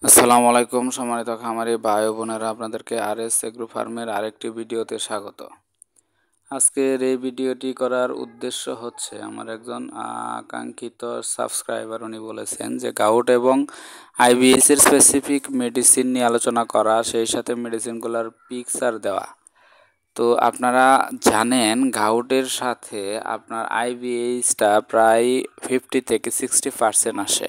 আসসালামু আলাইকুম সম্মানিত খামারি ভাই ও বোনেরা, আপনাদেরকে আরএস এগ্রো ফার্মের আরেকটি ভিডিওতে স্বাগত। আজকের এই ভিডিওটি করার উদ্দেশ্য হচ্ছে, আমার একজন আকাঙ্ক্ষিত সাবস্ক্রাইবার উনি বলেছেন যে গাউট এবং আইবিএস এর স্পেসিফিক মেডিসিন নিয়ে আলোচনা করা, সেই সাথে মেডিসিনগুলোর পিকচার দেওয়া। তো আপনারা জানেন গাউটের সাথে আপনার আইবিএসটা প্রায় 50 থেকে 60% আসে।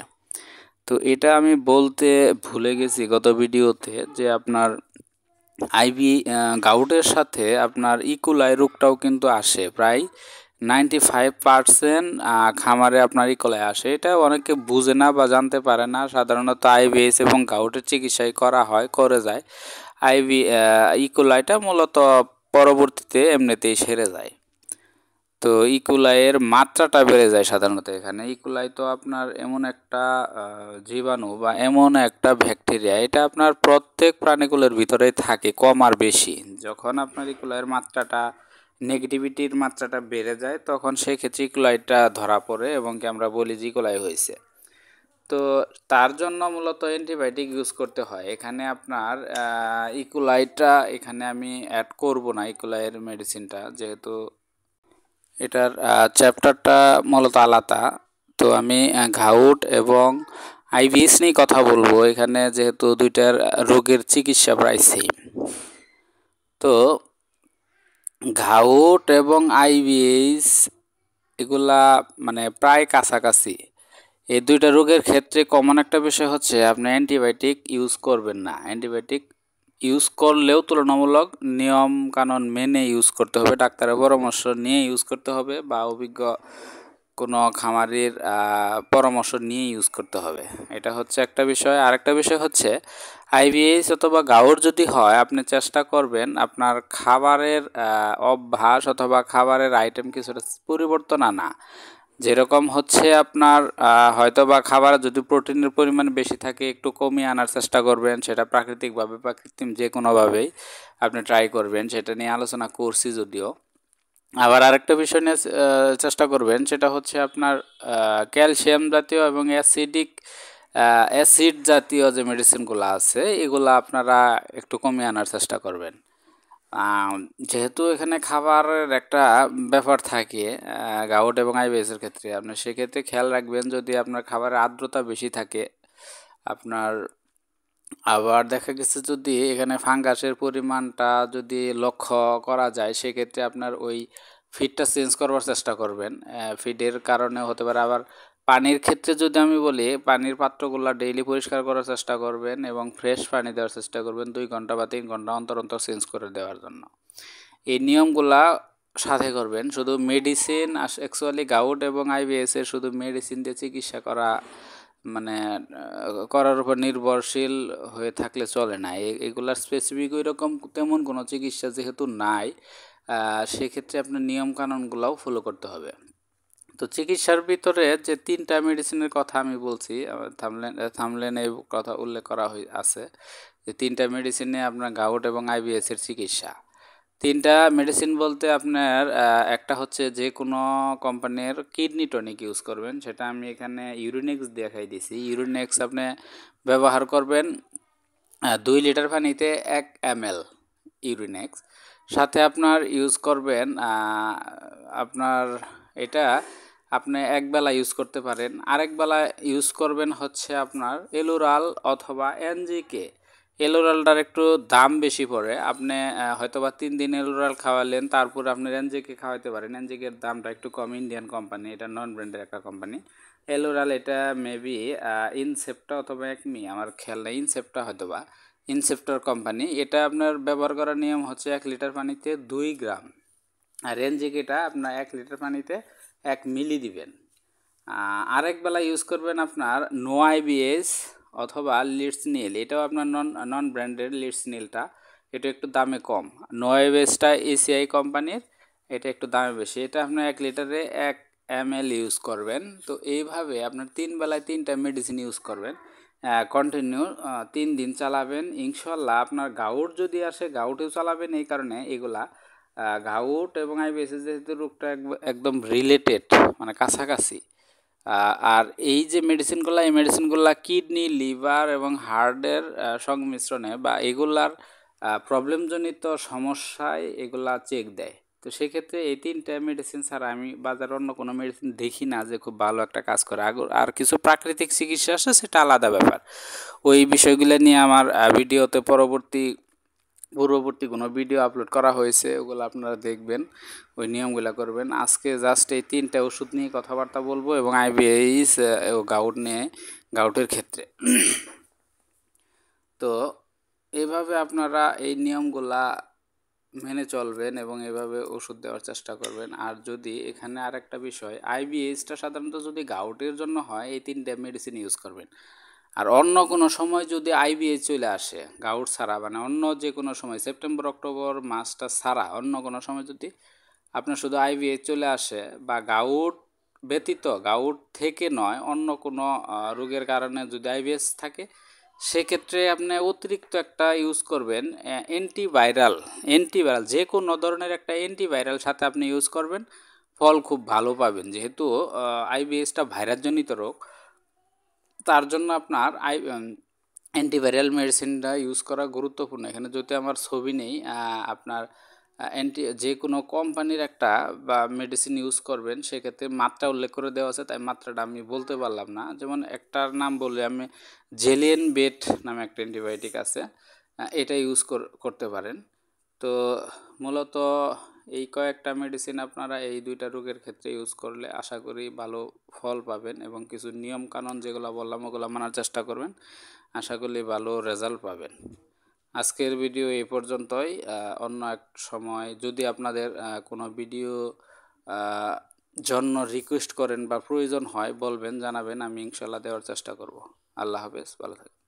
তো এটা আমি বলতে ভুলে গেছি গত ভিডিওতে যে আপনার গাউটের সাথে আপনার ইকোলাই রোগটাও কিন্তু আসে প্রায় 95% খামারে আপনার ইকোলাই আসে। এটা অনেকে বুঝে না বা জানতে পারে না। সাধারণত আইবিএস এবং গাউটের চিকিৎসাই করে যায়। ইকোলাইটা মূলত পরবর্তীতে এমনিতেই সেরে যায়। তো ইকুলাইয়ের মাত্রাটা বেড়ে যায় সাধারণত এখানে। ইকুলাই তো আপনার এমন একটা জীবাণু বা এমন একটা ব্যাকটেরিয়া, এটা আপনার প্রত্যেক প্রাণীকুলের ভিতরেই থাকে, কম আর বেশি। যখন আপনার ইকুলাইয়ের মাত্রাটা, নেগেটিভিটির মাত্রাটা বেড়ে যায়, তখন সেই ক্ষেত্রে ইকুলাইটা ধরা পড়ে এবং কি আমরা বলি যে ইকুলাই হয়েছে। তো তার জন্য মূলত অ্যান্টিবায়োটিক ইউজ করতে হয়। এখানে আপনার ইকুলাইটা এখানে আমি অ্যাড করব না, ইকুলাইয়ের মেডিসিনটা, যেহেতু এটার চ্যাপ্টারটা মূলত আলাদা। তো আমি ঘাউট এবং আইবিএস নিয়ে কথা বলবো এখানে, যেহেতু দুইটার রোগের চিকিৎসা প্রায় সেম। তো ঘাউট এবং আইবিএস এগুলা মানে প্রায় কাছাকাছি। এই দুইটা রোগের ক্ষেত্রে কমন একটা বিষয় হচ্ছে আপনি অ্যান্টিবায়োটিক ইউজ করবেন না। অ্যান্টিবায়োটিক ইউজ করলেও তুলনামূলক নিয়ম কানুন মেনে ইউজ করতে হবে, ডাক্তারের পরামর্শ নিয়ে ইউজ করতে হবে, বা অভিজ্ঞ কোনো খামারির পরামর্শ নিয়ে ইউজ করতে হবে। এটা হচ্ছে একটা বিষয়। আরেকটা বিষয় হচ্ছে আইবিএস অথবা গাউট যদি হয়, আপনি চেষ্টা করবেন আপনার খাবারের অভ্যাস অথবা খাবারের আইটেম কিছুটা পরিবর্তন আনা। যেরকম হচ্ছে আপনার হয়তো বা খাবার যদি প্রোটিনের পরিমাণ বেশি থাকে, একটু কমিয়ে আনার চেষ্টা করবেন। সেটা প্রাকৃতিকভাবে বা কৃত্রিম যে কোনোভাবেই আপনি ট্রাই করবেন, সেটা নিয়ে আলোচনা করছি যদিও। আবার আরেকটা বিষয় নিয়ে চেষ্টা করবেন, সেটা হচ্ছে আপনার ক্যালসিয়াম জাতীয় এবং অ্যাসিড জাতীয় যে মেডিসিনগুলো আছে, এগুলো আপনারা একটু কমিয়ে আনার চেষ্টা করবেন। যেহেতু এখানে খাবারের একটা ব্যাপার থাকে গাউট এবং আইবিএসের ক্ষেত্রে, আপনি সেক্ষেত্রে খেয়াল রাখবেন যদি আপনার খাবারের আর্দ্রতা বেশি থাকে আপনার। আবার দেখা গেছে যদি এখানে ফাঙ্গাসের পরিমাণটা যদি লক্ষ্য করা যায়, সেক্ষেত্রে আপনার ওই ফিডটা চেঞ্জ করবার চেষ্টা করবেন। ফিডের কারণে হতে পারে। আবার পানির ক্ষেত্রে যদি আমি বলি, পানির পাত্রগুলো ডেইলি পরিষ্কার করার চেষ্টা করবেন এবং ফ্রেশ পানি দেওয়ার চেষ্টা করবেন 2 ঘন্টা বা 3 ঘন্টা অন্তর অন্তর চেঞ্জ করে দেওয়ার জন্য। এই নিয়মগুলা সাথে করবেন। শুধু মেডিসিন, অ্যাকচুয়ালি গাউট এবং আইবিএস এর শুধু মেডিসিন দিয়ে চিকিৎসা করা মানে করার উপর নির্ভরশীল হয়ে থাকলে চলে না। এগুলার স্পেসিফিক ওই রকম তেমন কোনো চিকিৎসা যেহেতু নাই, সেক্ষেত্রে আপনার নিয়মকানুনগুলোও ফলো করতে হবে। তো চিকিৎসার ভিতরে যে 3টা মেডিসিনের কথা আমি বলছি, থামলেনে এই কথা উল্লেখ করা আছে যে 3টা মেডিসিনে আপনার গাউট এবং আইবিএস এর চিকিৎসা। 3টা মেডিসিন বলতে আপনার একটা হচ্ছে যে কোনো কোম্পানির কিডনি টনিক ইউজ করবেন, সেটা আমি এখানে ইউরিনেক্স দেখাই দিছি। ইউরিনেক্স আপনি ব্যবহার করবেন 2 লিটার পানিতে 1 ml ইউরিনেক্স। সাথে আপনার ইউজ করবেন আপনার এটা আপনি একবেলা ইউজ করতে পারেন। আরেক বেলা ইউজ করবেন হচ্ছে আপনার এলুরাল অথবা এনজিকে। এলুরালটার একটু দাম বেশি পড়ে। আপনি হয়তোবা 3 দিন এলুরাল খাওয়ালেন, তারপর আপনি এনজিকে খাওয়াতে পারেন। এনজিকের দামটা একটু কম, ইন্ডিয়ান কোম্পানি, এটা নন ব্র্যান্ডের একটা কোম্পানি। এলুরাল এটা মেবি ইনসেপ্টা অথবা একমি, আমার খেয়াল নেই, ইনসেপ্টা হয়তোবা, ইনসেপ্টার কোম্পানি। এটা আপনার ব্যবহার করার নিয়ম হচ্ছে 1 লিটার পানিতে 2 গ্রাম, আর এনজিকেটা আপনার 1 লিটার পানিতে 1 মিলি দিবেন। আরেক বেলা ইউজ করবেন আপনার নো আইবিএস অথবা লিডসনিল। এটাও আপনার নন ব্র্যান্ডেড লিডসনিলটা, এটা একটু দামে কম। নো আইবিএসটা এসিআই কোম্পানির, এটা একটু দামে বেশি। এটা আপনার 1 লিটারে 1 ml ইউজ করবেন। তো এইভাবে আপনার 3 বেলায় 3টা মেডিসিন ইউজ করবেন, কন্টিনিউ 3 দিন চালাবেন। ইনশাল্লাহ আপনার গাউট যদি আসে, গাউটেও চালাবেন। এই কারণে এগুলা গাউট এবং আইবিএস যেহেতু রোগটা একদম রিলেটেড, মানে কাছাকাছি, আর এই যে মেডিসিনগুলো, এই মেডিসিনগুলো কিডনি, লিভার এবং হার্টের সংমিশ্রণে বা এগুলার প্রবলেমজনিত সমস্যায় এগুলা চেক দেয়। তো সেক্ষেত্রে এই 3টা মেডিসিন ছাড়া আমি বাজারে অন্য কোনো মেডিসিন দেখি না যে খুব ভালো একটা কাজ করে। আর কিছু প্রাকৃতিক চিকিৎসা আছে, সেটা আলাদা ব্যাপার। ওই বিষয়গুলো নিয়ে আমার ভিডিওতে পূর্ববর্তী কোনো ভিডিও আপলোড করা হয়েছে, ওগুলো আপনারা দেখবেন, ওই নিয়মগুলো করবেন। আজকে জাস্ট এই 3টা ওষুধ নিয়ে কথাবার্তা বলবো এবং আইবিএস ও গাউট নিয়ে, গাউটের ক্ষেত্রে। তো এভাবে আপনারা এই নিয়মগুলা মেনে চলবেন এবং এভাবে ওষুধ দেওয়ার চেষ্টা করবেন। আর যদি এখানে আরেকটা বিষয়, আইবিএসটা সাধারণত যদি গাউটের জন্য হয়, এই 3টা মেডিসিন ইউজ করবেন। আর অন্য কোনো সময় যদি আইবিএস চলে আসে গাউট ছাড়া, মানে অন্য যে কোনো সময় সেপ্টেম্বর অক্টোবর মাসটা ছাড়া অন্য কোনো সময় যদি আপনার শুধু আইবিএস চলে আসে বা গাউট ব্যতীত, গাউট থেকে নয় অন্য কোনো রোগের কারণে যদি আইবিএস থাকে, সেক্ষেত্রে আপনি অতিরিক্ত একটা ইউজ করবেন অ্যান্টিভাইরাল। যে কোনো ধরনের একটা অ্যান্টিভাইরাল সাথে আপনি ইউজ করবেন, ফল খুব ভালো পাবেন। যেহেতু আইবিএসটা ভাইরাসজনিত রোগ, তার জন্য আপনার অ্যান্টিভাইরাল মেডিসিনটা ইউজ করা গুরুত্বপূর্ণ। এখানে যদি আমার ছবি নেই, আপনার যে কোনো কোম্পানির একটা বা মেডিসিন ইউজ করবেন, সেক্ষেত্রে মাত্রা উল্লেখ করে দেওয়া আছে, তাই মাত্রাটা আমি বলতে পারলাম না। যেমন একটার নাম বললে আমি জেলিয়ান বেট নামে একটা অ্যান্টিবায়োটিক আছে, এটা ইউজ করতে পারেন। তো মূলত এই কয়েকটা মেডিসিন আপনারা এই 2টা রোগের ক্ষেত্রে ইউজ করলে আশা করি ভালো ফল পাবেন এবং কিছু নিয়ম কানুন যেগুলো বললাম ওগুলো মানার চেষ্টা করবেন, আশা করি ভালো রেজাল্ট পাবেন। আজকের ভিডিও এই পর্যন্তই। অন্য এক সময় যদি আপনাদের কোনো ভিডিও জন্য রিকোয়েস্ট করেন বা প্রয়োজন হয় বলবেন, জানাবেন, আমি ইনশাল্লাহ দেওয়ার চেষ্টা করব। আল্লাহ হাফেজ, ভালো থাকবেন।